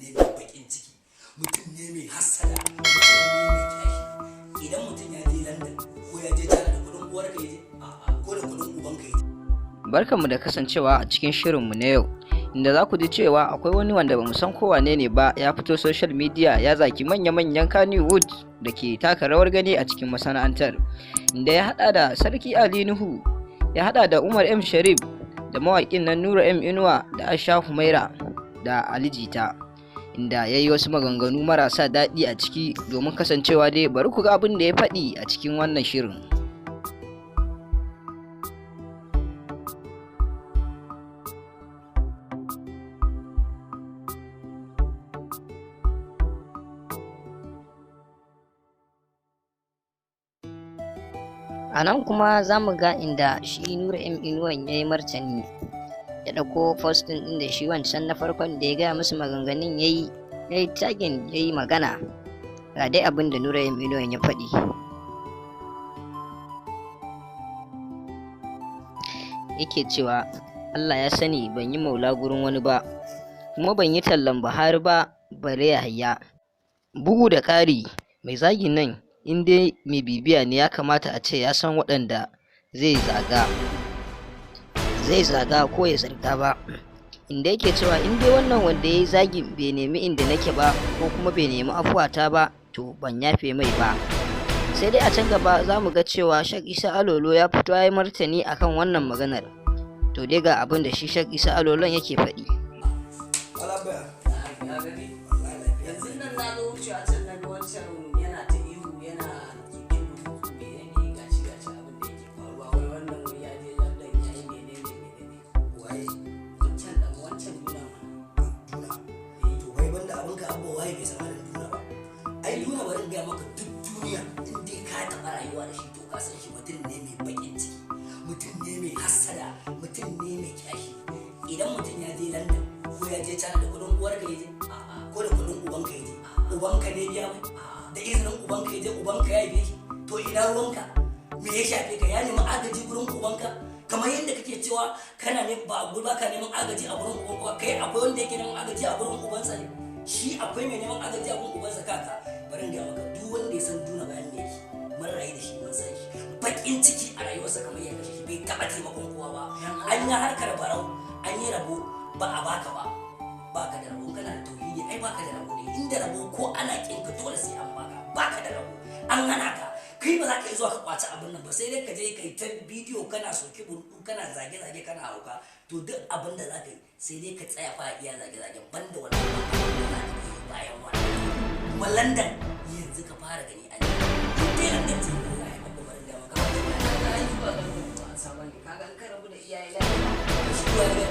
ne mai bakin ciki, mutum ne mai hassada, mutum ne mai kyashi. Idan mutum ya je London ko ya je China da kudin uwar ka yaje, ko da kudin uban ka yaje. Barkanmu da kasancewa a cikin shirinmu na yau, inda za ku ji cewa akwai wani wanda ba mu san ko wane ne ba ya fito social media ya zaki manya-manyan Kannywood da ke taka rawar gani a cikin masana'antar, inda ya hada da Sarki Ali Nuhu, ya hada da Umar M Sharif, da mawaƙin nan Nura M Inuwa, da Aisha Humaira, da Ali Jita, inda ya yi wasu maganganu marasa daɗi a ciki. Domin kasancewa dai, bari ku ga abin da ya faɗi a cikin wannan shirin. A nan kuma za mu ga inda shi Nura M Inuwan ya yi martani, ya ɗauko postin ɗin da shi wancan na farkon da ya gaya musu maganganun ya yi tagin, ya yi magana. Ga dai abin da Nura M Inuwan ya faɗi. Yake cewa Allah ya sani ban yi maula gurin wani ba, kuma ban yi tallan Buhari ba bare Yahaya. Bugu da ƙari, mai zagin nan in dai mai bibiya ne ya kamata a ce ya san waɗanda zai zaga ko ya zarga ba, inda yake cewa in dai wannan wanda ya yi zagin bai nemi inda nake ba ko kuma bai nemi afuwata ba, to ban yafe mai ba. Sai dai a can gaba za mu ga cewa Shak Isa Alolo ya fito ya yi martani akan wannan maganar. To dai ga abin da shi Shak Isa Alolon yake faɗi. Yanzu nan na zo wuce a can na wancan yana ta ihu yana kikin rubutu menene gashi abin da yake faruwa, wai wannan wuri ya je London ya yi menene waye wancan duna to wai banda abin ka abuwa waye bai san halin duna ba. Ai duna bari ga maka duk duniya in dai ka taɓa rayuwa da shi to ka san shi mutum ne mai bakin ciki, mutum ne mai hassada, mutum ne mai kyashi. Idan mutum ya je London ko ya je China da kudin uwar ka yaje, ko da kudin uban ka yaje, uban ka ne biya mai, da izinin uban ka yaje, uban ka ya biye shi, to ina ruwanka? Me ya shafe ka? Ya nemi agaji gurin uban ka, kamar yadda kake cewa kana ne ba ka neman agaji a gurin uban ka. Kai akwai wanda yake neman agaji a gurin ubansa ne? Shi akwai mai neman agaji a gurin ubansa? Kaka bari in ga maka, duk wanda ya san duna bayan da yake mun rayu da shi mun san shi, bakin ciki a rayuwarsa kamar yadda shi bai taba taimakon kowa ba. An yi harkar barau, an yi rabo ba a baka ba, baka da rabo. Kana da tauhidi ai baka da rabo ne, inda rabo ko ana kinka dole sai an baka da rabo. An hana ka, kai ba za ka yi zuwa ka kwaci abin nan ba, sai dai ka je ka yi ta bidiyo kana soke burku, kana zage-zage, kana hauka. To duk abin da za ka yi sai dai ka tsaya fa iya zage-zage, banda wannan abin da za ka yi bayan wannan. Kuma London yanzu ka fara gani a ne, duk dai London ce ko ya babba barin da maka ka yi zuwa London ba a saba ne. Kaga an ka rabu da iyaye lafiya shi ya ga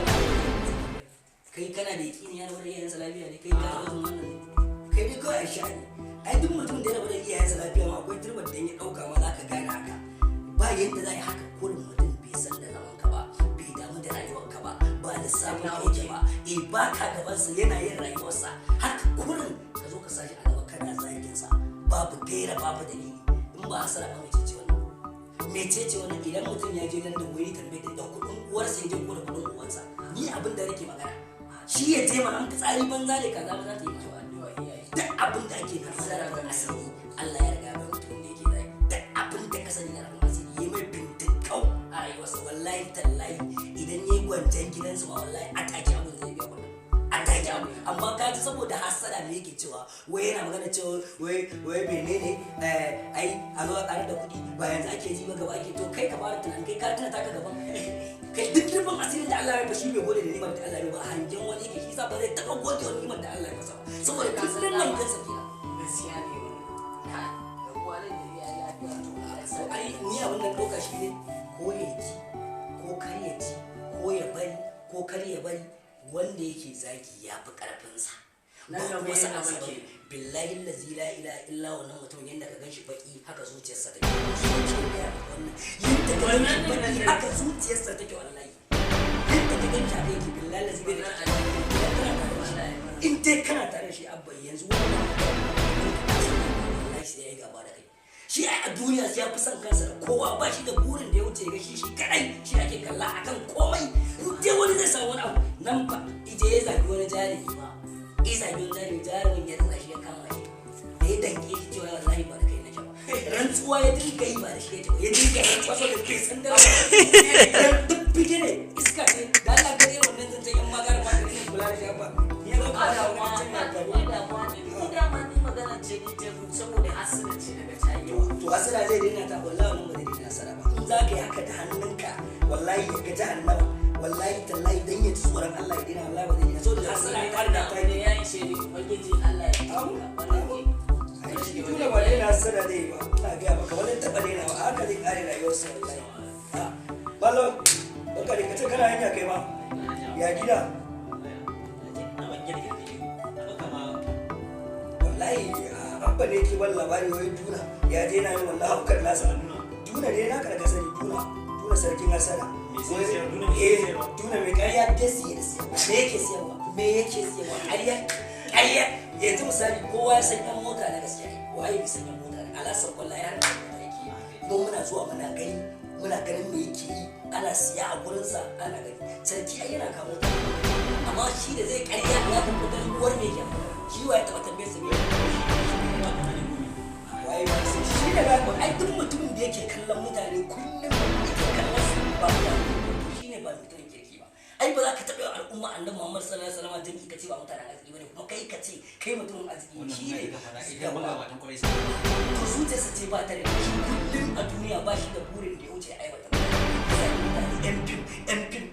kai kana da yakini ya rabu da iyayensa lafiya ne, kai ka taɓa jin wannan ne? Kai dai kawai a sha ne. Ai duk mutum da ya rabu da iyayensa lafiya ma akwai turbar da ya ɗauka ma za ka gane haka. Ba yadda za a yi haka, kurin mutum bai san da zaman ka ba, bai damu da rayuwar ka ba, ba lissafin aiki ba, ba ka gabansa yana yin rayuwarsa, haka kurin ka zo ka sashi a gaba kana zagin sa babu gaira babu dalili. In ba hasara ba mecece wannan? Mecece wannan? Idan mutum ya je London wai tambaye da kuɗin uwarsa ya je ko da kuɗin uwansa, ni abin da nake magana shi ya je mana tsari banza ne, kaza ba za ta yi kyau. Duk abin da ake karɓa da rabin asiri Allah ya riga bai mutum da yake zai. Duk abin da ka sani da rabin asiri ya mai bintikau a rayuwarsa, wallahi tallahi idan ya yi gwanjan gidansu ma wallahi a take abin zai biya kuɗin, a take abin. Amma ka ji saboda hassada ne yake cewa wai yana magana cewa wai menene ai a zo a ƙarar da kuɗi ba yanzu ake ji ba gaba ake. To kai ka fara tunanin, kai ka tuna taka gaban kai duk rufin asirin da Allah ya ba shi bai gode da nimar da Allah ya ba, hangen wani yake shi sa ba zai taɓa gode wa nimar da Allah ya masa ba, saboda kullum nan kansa kenan. Gaskiya ne ha da kwanan da ya lafiya to ai ni abin da doka shi ne ko ya ji ko kar ya ji, ko ya bari ko kar ya bari, wanda yake zagi ya fi karfinsa. Nan da mai sana maki billahi allazi la ilaha illa wannan mutum yanda ka ganshi baki haka zuciyarsa take. Yanda ka ganshi baki haka zuciyarsa take wallahi. Yanda ka ganshi haka yake billahi allazi bai da in dai kana tare shi abba yanzu wannan wallahi sai ya yi gaba da kai. Shi a duniya sai ya fi son kansa da kowa, ba shi da burin da ya wuce ga shi kadai, shi ake kalla akan komai. In dai wani zai samu wani abu nan fa ije ya zagi wani jarumi ba isa bin zari jarumin ya rasa shi ya kama shi da ya danke shi cewa wallahi ba da kai na ba rantsuwa ya dinga yi ba da shi ya dinga rantsuwa so da kai san da duk bige ne iska ce da Allah ka yi wannan zance yan magana ma da kula da shi ba ni ga ba da wannan da ma ni magana ce ni ce saboda asira ce daga tayi to asira zai daina ta wallahi mun ba zai daina asara ba in za ka yi haka da hannunka wallahi ka jahannama wallahi tallahi dan ya tsoron Allah ya dina wallahi ba zai dina so da asira ya karda ta ne yayi ce ni ubangiji Allah ya yi shi tuna ba dai na asira dai ba ina ga maka wannan taba dai na ba haka zai kare rayuwarsa wallahi ha ballo baka da kace kana hanya kai ma ya gida wallahi abba ne ke ban labari wai duna ya je na yin wallahi hukar nasa duna ne na karka sani duna sarkin asara tuna mai ƙarya ta siye da siyarwa me yake siyarwa ƙarya yanzu misali kowa ya san yan mota na gaskiya waye bi san yan mota na alasan wallahi har da mota yake don muna zuwa muna ganin me yake yi ana siya a gurinsa ana gani sarki ai yana kawo mota amma shi da zai ƙarya ya tabbatar uwar me yake shi waye taɓa tambayar sa waye ba sai shi da ba ai duk mutumin da yake kallon mutane kullum yake kallon su ba shine ba mutumin kirki ba ai ba za ka taɓa al'umma annabi Muhammad sallallahu alaihi wasallam jami'i kace ba mutanen arziki bane kuma kai kace kai mutumin arziki shine idan ba matan kwarai sai to zuciyarsa ce ba ta da shi kullum a duniya ba shi da burin da ya wuce aiwata yan fim